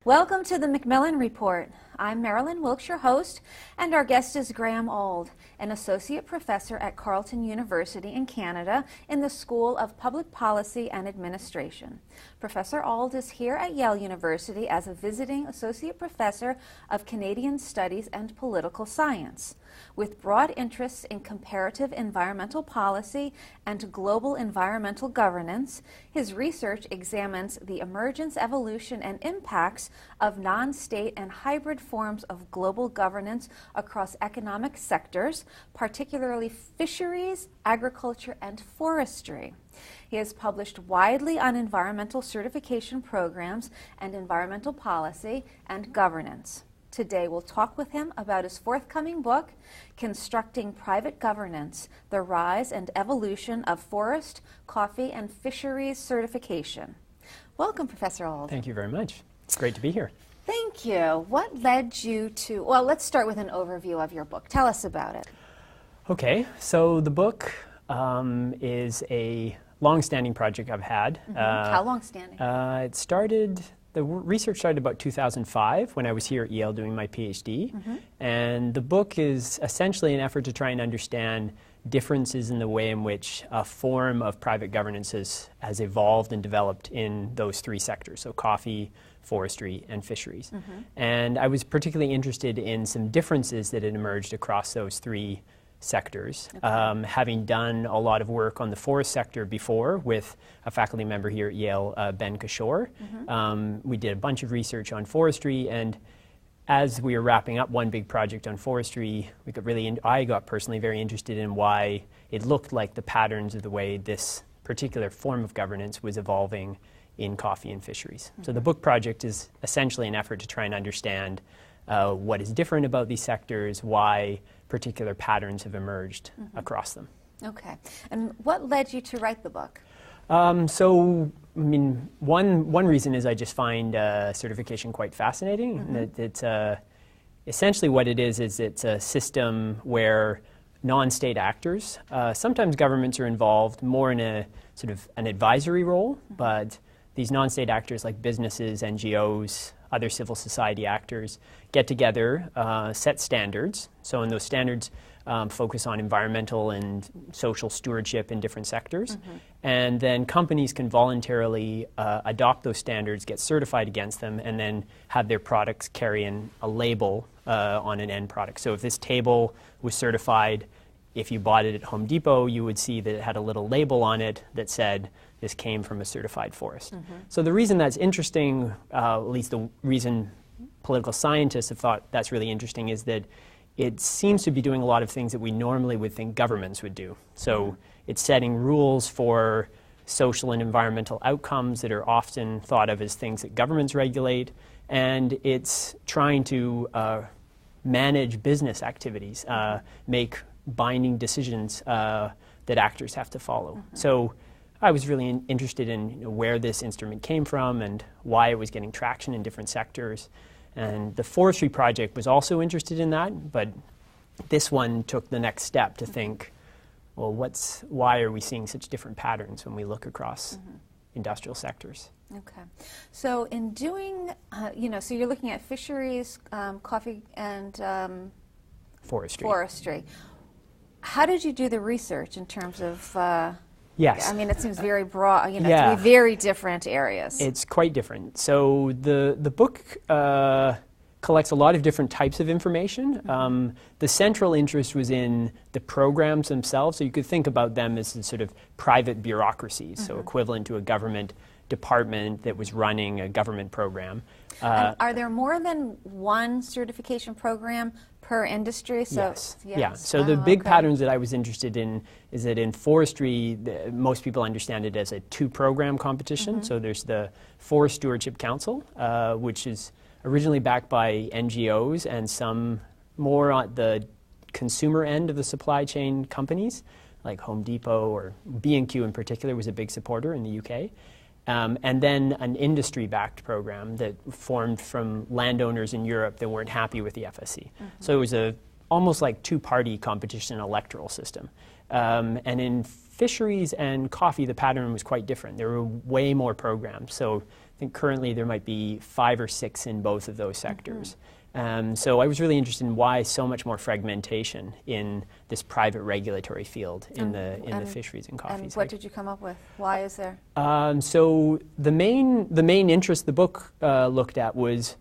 Welcome to the MacMillan Report. I'm Marilyn Wilkes, your host, and our guest is Graeme Auld, an associate professor at Carleton University in Canada in the School of Public Policy and Administration. Professor Auld is here at Yale University as a visiting associate professor of Canadian Studies and Political Science. With broad interests in comparative environmental policy and global environmental governance, his research examines the emergence, evolution, and impacts of non-state and hybrid forms of global governance across economic sectors, particularly fisheries, agriculture, and forestry. He has published widely on environmental certification programs and environmental policy and governance. Today we'll talk with him about his forthcoming book, Constructing Private Governance, The Rise and Evolution of Forest, Coffee, and Fisheries Certification. Welcome, Professor Auld. Thank you very much. It's great to be here. Thank you. What led you to, well, let's start with an overview of your book. Tell us about it. Okay, so the book is a long-standing project I've had. How long-standing? The research started about 2005 when I was here at Yale doing my PhD. And the book is essentially an effort to try and understand differences in the way in which a form of private governance has evolved and developed in those three sectors, so coffee, forestry, and fisheries. And I was particularly interested in some differences that had emerged across those three sectors. Having done a lot of work on the forest sector before with a faculty member here at Yale, Ben Kishore. We did a bunch of research on forestry, and as we were wrapping up one big project on forestry, I got personally very interested in why it looked like the patterns of the way this particular form of governance was evolving in coffee and fisheries. So the book project is essentially an effort to try and understand what is different about these sectors, why particular patterns have emerged across them. Okay. And what led you to write the book? One reason is I just find certification quite fascinating. It's essentially what it is it's a system where non-state actors, sometimes governments are involved more in a sort of an advisory role, but these non-state actors like businesses, NGOs, other civil society actors get together, set standards. So in those standards focus on environmental and social stewardship in different sectors. And then companies can voluntarily adopt those standards, get certified against them, and then have their products carry in a label on an end product. So if this table was certified, if you bought it at Home Depot, you would see that it had a little label on it that said this came from a certified forest. So the reason that's interesting, at least the reason political scientists have thought that's really interesting, is that it seems to be doing a lot of things that we normally would think governments would do. So it's setting rules for social and environmental outcomes that are often thought of as things that governments regulate, and it's trying to manage business activities, make binding decisions that actors have to follow. So I was really interested in where this instrument came from and why it was getting traction in different sectors. And the forestry project was also interested in that, but this one took the next step to think, well, why are we seeing such different patterns when we look across industrial sectors? Okay. So in doing, so you're looking at fisheries, coffee, and forestry. How did you do the research in terms of... Yes. I mean, it seems very broad, three very different areas. It's quite different. So the book collects a lot of different types of information. The central interest was in the programs themselves, so you could think about them as sort of private bureaucracies, so equivalent to a government department that was running a government program. Are there more than one certification program per industry? So, yes. Yeah. So the big patterns that I was interested in is that in forestry, most people understand it as a two-program competition. So there's the Forest Stewardship Council, which is originally backed by NGOs and some more on the consumer end of the supply chain companies, like Home Depot or B&Q in particular was a big supporter in the UK. And then an industry-backed program that formed from landowners in Europe that weren't happy with the FSC. So it was almost like two-party competition electoral system. And in fisheries and coffee, the pattern was quite different. There were way more programs. So I think currently there might be 5 or 6 in both of those sectors. So I was really interested in why so much more fragmentation in this private regulatory field in the fisheries and coffee And sector. what did you come up with? Why is there? So the main interest the book looked at was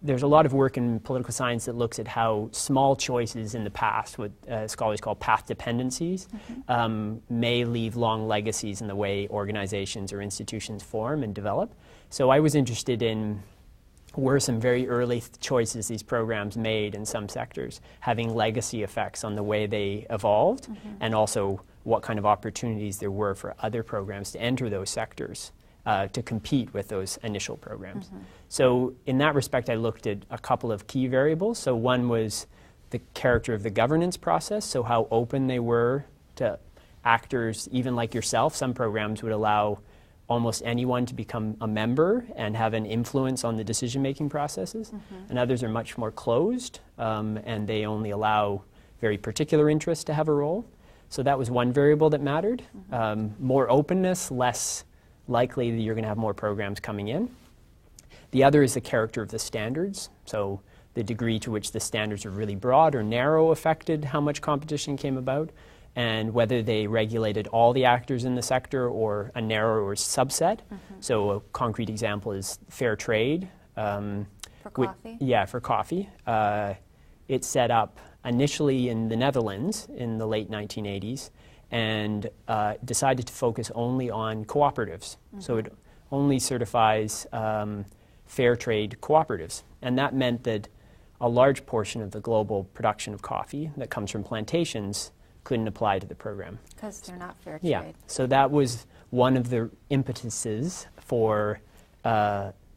there's a lot of work in political science that looks at how small choices in the past, what scholars call path dependencies, may leave long legacies in the way organizations or institutions form and develop. So I was interested in were some very early choices these programs made in some sectors having legacy effects on the way they evolved, and also what kind of opportunities there were for other programs to enter those sectors to compete with those initial programs. So in that respect, I looked at a couple of key variables. So one was the character of the governance process, so how open they were to actors, even like yourself. Some programs would allow almost anyone to become a member and have an influence on the decision-making processes, and others are much more closed, and they only allow very particular interests to have a role. So that was one variable that mattered. More openness, less likely that you're going to have more programs coming in. The other is the character of the standards. So the degree to which the standards are really broad or narrow affected how much competition came about, and whether they regulated all the actors in the sector or a narrower subset. So a concrete example is fair trade. For coffee? For coffee. It set up initially in the Netherlands in the late 1980s and decided to focus only on cooperatives. So it only certifies fair trade cooperatives. And that meant that a large portion of the global production of coffee that comes from plantations couldn't apply to the program. Because they're not fair trade. Yeah, so that was one of the impetuses for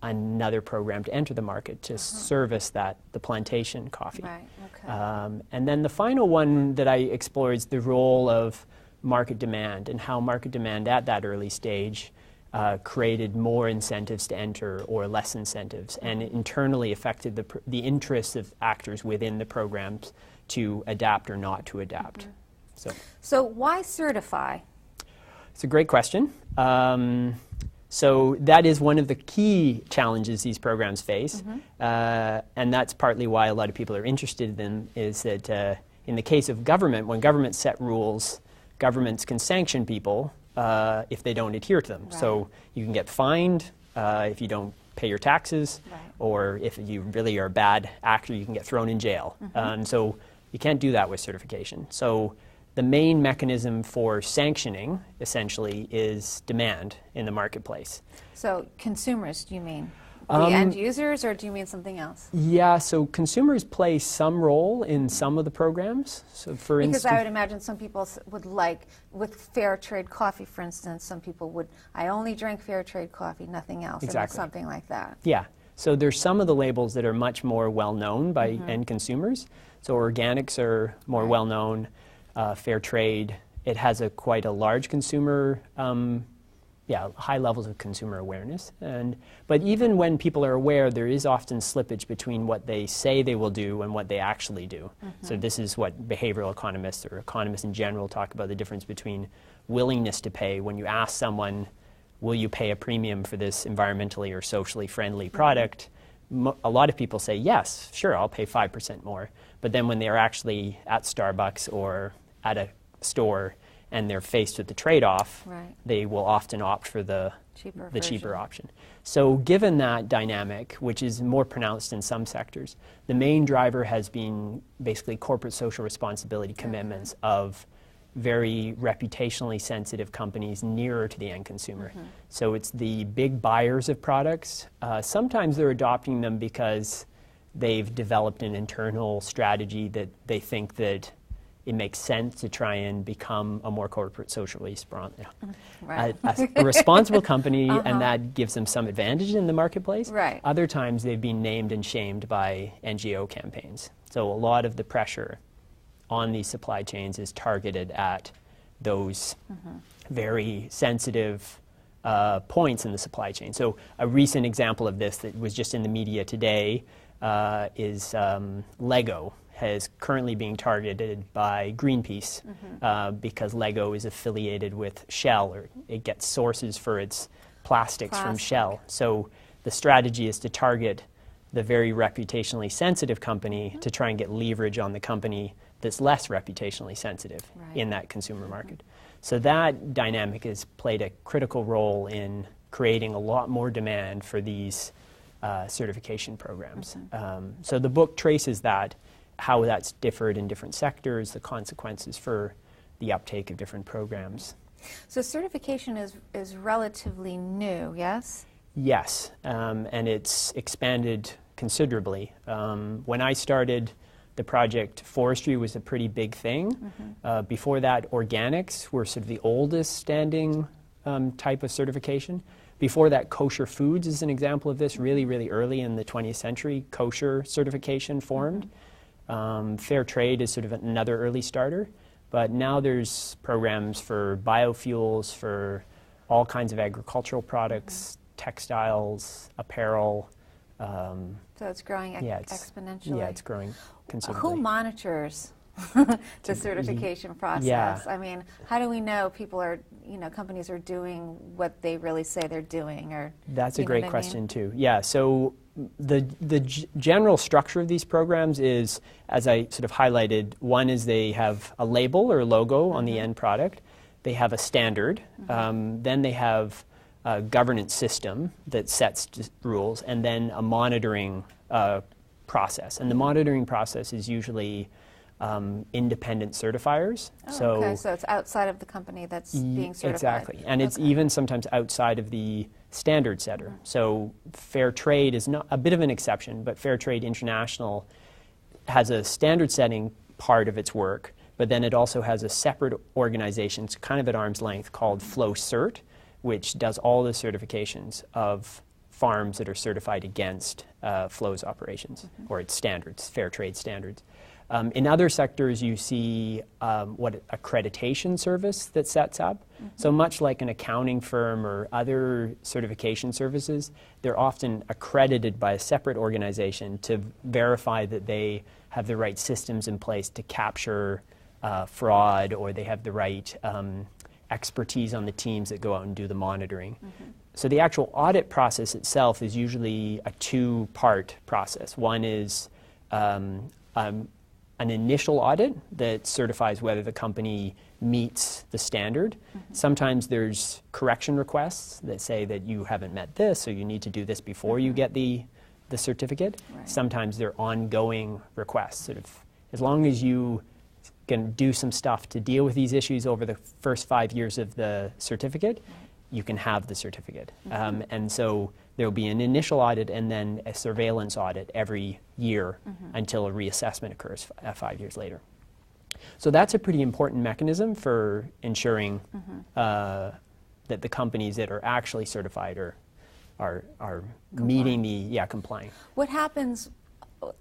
another program to enter the market to service the plantation coffee. Right, okay. And then the final one that I explored is the role of market demand and how market demand at that early stage created more incentives to enter or less incentives, and it internally affected the interests of actors within the programs to adapt or not to adapt. So why certify? It's a great question. So that is one of the key challenges these programs face, and that's partly why a lot of people are interested in them, is that in the case of government, when governments set rules, governments can sanction people if they don't adhere to them. Right. So you can get fined if you don't pay your taxes, or if you really are a bad actor, you can get thrown in jail. So you can't do that with certification. So the main mechanism for sanctioning, essentially, is demand in the marketplace. So consumers, do you mean? The end users, or do you mean something else? Yeah, so consumers play some role in some of the programs. So for Because instance, I would imagine some people would like, with fair trade coffee, for instance, some people would, I only drink fair trade coffee, nothing else, Exactly. or something like that. yeah, so there's some of the labels that are much more well-known by end consumers. So organics are more well-known. Fair trade, it has quite a large consumer, high levels of consumer awareness. But even when people are aware, there is often slippage between what they say they will do and what they actually do. So this is what behavioral economists or economists in general talk about, the difference between willingness to pay. When you ask someone, will you pay a premium for this environmentally or socially friendly product? A lot of people say, yes, sure, I'll pay 5% more. But then when they're actually at Starbucks or at a store and they're faced with the trade-off, they will often opt for the cheaper option. So given that dynamic, which is more pronounced in some sectors, the main driver has been basically corporate social responsibility commitments of very reputationally sensitive companies nearer to the end consumer. So it's the big buyers of products. Sometimes they're adopting them because they've developed an internal strategy that they think that it makes sense to try and become a more corporate socially a responsible company, and that gives them some advantage in the marketplace. Other times they've been named and shamed by NGO campaigns. So a lot of the pressure on these supply chains is targeted at those very sensitive, points in the supply chain. So a recent example of this that was just in the media today is Lego is currently being targeted by Greenpeace because Lego is affiliated with Shell, or it gets sources for its plastics from Shell. So the strategy is to target the very reputationally sensitive company to try and get leverage on the company that's less reputationally sensitive in that consumer market. So that dynamic has played a critical role in creating a lot more demand for these certification programs. So the book traces that, how that's differed in different sectors, the consequences for the uptake of different programs. So certification is relatively new, yes? Yes, and it's expanded considerably. When I started the project, forestry was a pretty big thing. Before that, organics were sort of the oldest standing type of certification. Before that, kosher foods is an example of this. Really, really early in the 20th century, kosher certification formed. Fair trade is sort of another early starter. But now there's programs for biofuels, for all kinds of agricultural products, textiles, apparel. So it's growing exponentially. Yeah, it's growing considerably. Who monitors the certification process? Yeah. I mean, how do we know people are, companies are doing what they really say they're doing? Or that's a great question too. Yeah. So the general structure of these programs is, as I sort of highlighted, one is they have a label or logo on the end product. They have a standard. Then they have a governance system that sets rules, and then a monitoring process. And the monitoring process is usually independent certifiers. Okay, so it's outside of the company that's being certified. Exactly, and it's even sometimes outside of the standard setter. So Fair Trade is not a bit of an exception, but Fair Trade International has a standard setting part of its work, but then it also has a separate organization, it's kind of at arm's length, called FlowCert, which does all the certifications of farms that are certified against Flow's operations, or its standards, fair trade standards. In other sectors, you see what accreditation service that sets up. So much like an accounting firm or other certification services, they're often accredited by a separate organization to verify that they have the right systems in place to capture fraud, or they have the right expertise on the teams that go out and do the monitoring. So the actual audit process itself is usually a two-part process. One is an initial audit that certifies whether the company meets the standard. Sometimes there's correction requests that say that you haven't met this, so you need to do this before you get the certificate. Sometimes they're ongoing requests. Sort of, as long as you can do some stuff to deal with these issues over the first 5 years of the certificate, you can have the certificate. And so there will be an initial audit and then a surveillance audit every year until a reassessment occurs 5 years later. So that's a pretty important mechanism for ensuring that the companies that are actually certified are meeting the, complying. What happens?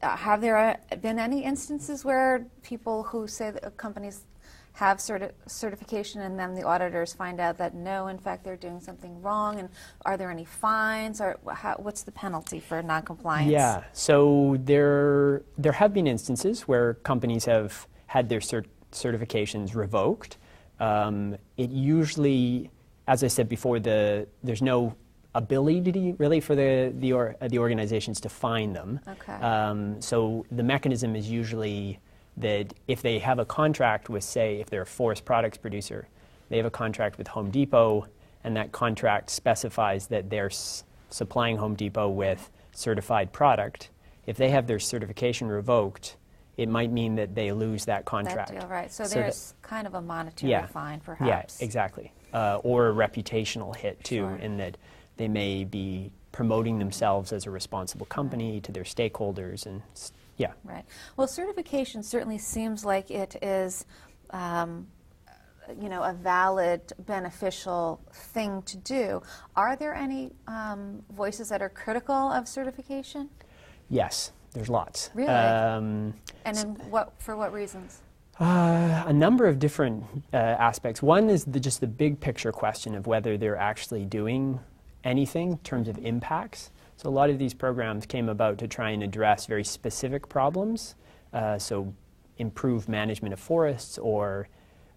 Have there been any instances where people who say that companies have certification and then the auditors find out that no, in fact, they're doing something wrong? And are there any fines, or what's the penalty for noncompliance? Yeah, so there have been instances where companies have had their certifications revoked. It usually, as I said before, there's no ability really for the organizations to fine them. So the mechanism is usually that if they have a contract with, say, if they're a forest products producer, they have a contract with Home Depot, and that contract specifies that they're supplying Home Depot with certified product. If they have their certification revoked, it might mean that they lose that contract. That deal, right. So there's kind of a monetary fine, perhaps. Yeah, exactly. Or a reputational hit, too, in that they may be promoting themselves as a responsible company to their stakeholders, and Right. Well, certification certainly seems like it is, a valid, beneficial thing to do. Are there any voices that are critical of certification? Yes, there's lots. Really? And for what reasons? A number of different aspects. One is just the big picture question of whether they're actually doing anything in terms of impacts. So a lot of these programs came about to try and address very specific problems, so improve management of forests or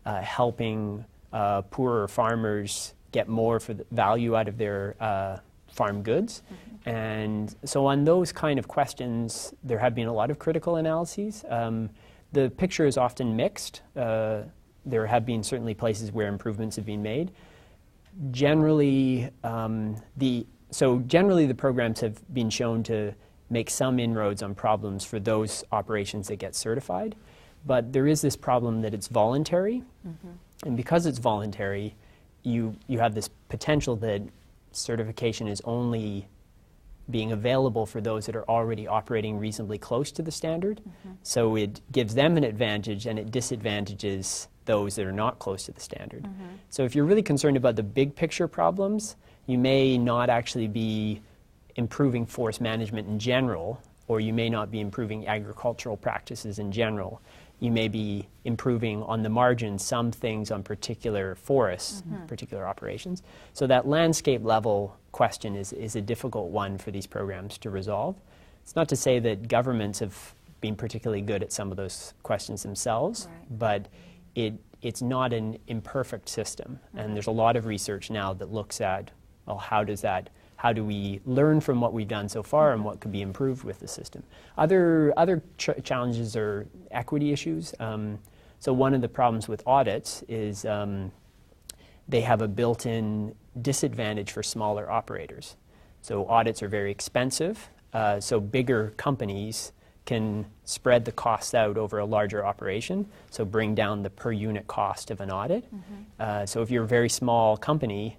helping poorer farmers get more for the value out of their farm goods. And so on those kind of questions, there have been a lot of critical analyses. The picture is often mixed. There have been certainly places where improvements have been made. Generally, generally the programs have been shown to make some inroads on problems for those operations that get certified. But there is this problem that it's voluntary. And because it's voluntary, you have this potential that certification is only being available for those that are already operating reasonably close to the standard. So it gives them an advantage and it disadvantages those that are not close to the standard. So if you're really concerned about the big picture problems, you may not actually be improving forest management in general, or you may not be improving agricultural practices in general. You may be improving on the margin some things on particular forests, particular operations. So that landscape level question is a difficult one for these programs to resolve. It's not to say that governments have been particularly good at some of those questions themselves, but it's not an imperfect system. And there's a lot of research now that looks at, well, how do we learn from what we've done so far and what could be improved with the system? Other challenges are equity issues. So one of the problems with audits is they have a built-in disadvantage for smaller operators. So audits are very expensive, so bigger companies can spread the costs out over a larger operation, so bring down the per unit cost of an audit. So if you're a very small company,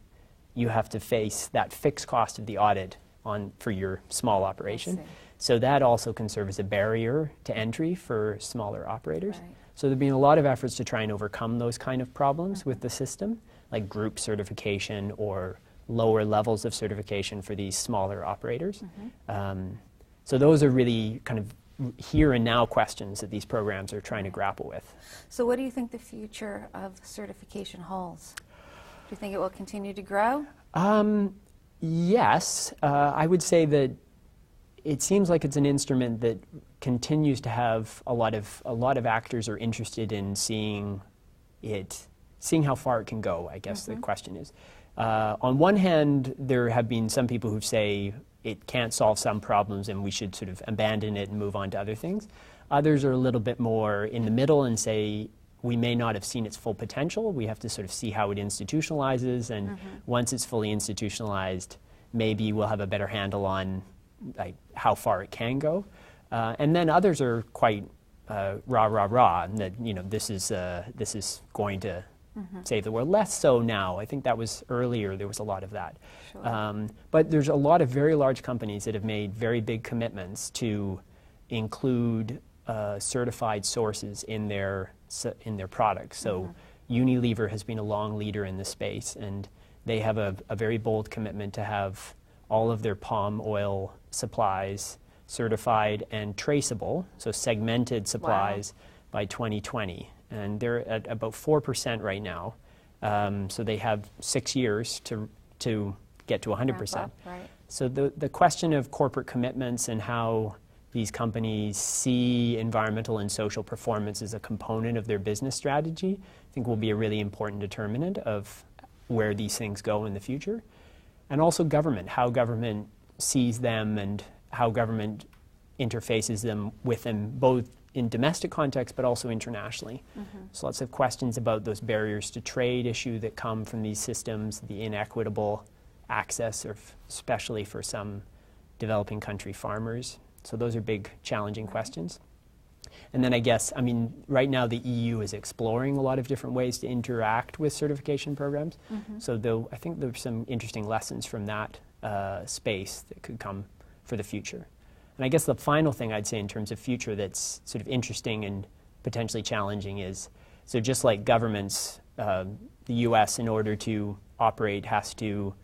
you have to face that fixed cost of the audit for your small operation. So that also can serve as a barrier to entry for smaller operators. So there have been a lot of efforts to try and overcome those kind of problems with the system, like group certification or lower levels of certification for these smaller operators. So those are really kind of here and now questions that these programs are trying to grapple with. So what do you think the future of certification holds? Do you think it will continue to grow? Yes. I would say that it seems like it's an instrument that continues to have a lot of actors are interested in seeing how far it can go, I guess the question is. On one hand, there have been some people who say it can't solve some problems and we should sort of abandon it and move on to other things. Others are a little bit more in the middle and say we may not have seen its full potential. We have to sort of see how it institutionalizes, and once it's fully institutionalized, maybe we'll have a better handle on how far it can go. And then others are quite rah, and that this is going to save the world. Less so now. I think that was earlier. There was a lot of that. But there's a lot of very large companies that have made very big commitments to include certified sources in their products. So Unilever has been a long leader in this space, and they have a very bold commitment to have all of their palm oil supplies certified and traceable, so segmented supplies by 2020. And they're at about 4% right now. So they have 6 years to get to 100%. So the question of corporate commitments and how these companies see environmental and social performance as a component of their business strategy, I think will be a really important determinant of where these things go in the future. And also government, how government sees them and how government interfaces them with them, both in domestic context but also internationally. So lots of questions about those barriers to trade issue that come from these systems, the inequitable access, especially for some developing country farmers. So those are big, challenging questions. And then I guess, right now the EU is exploring a lot of different ways to interact with certification programs. So I think there's some interesting lessons from that space that could come for the future. And I guess the final thing I'd say in terms of future that's sort of interesting and potentially challenging is, so just like governments, the US, in order to operate, has to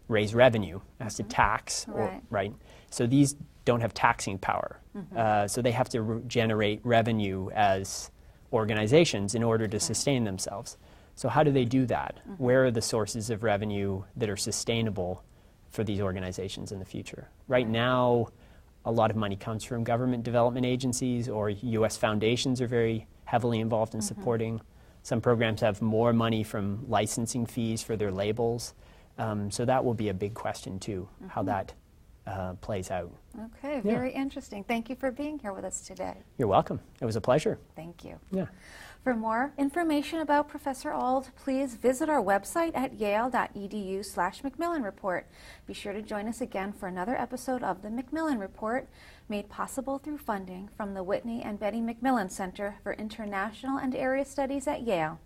raise revenue, has to tax, right? So these don't have taxing power. So they have to generate revenue as organizations in order to sustain themselves. So how do they do that? Where are the sources of revenue that are sustainable for these organizations in the future? Right now, a lot of money comes from government development agencies, or U.S. foundations are very heavily involved in supporting. Some programs have more money from licensing fees for their labels. So that will be a big question too, how that plays out. Okay, very interesting. Thank you for being here with us today. You're welcome. It was a pleasure. Thank you. Yeah. For more information about Professor Auld, please visit our website at yale.edu/MacMillan Report. Be sure to join us again for another episode of the MacMillan Report, made possible through funding from the Whitney and Betty MacMillan Center for International and Area Studies at Yale.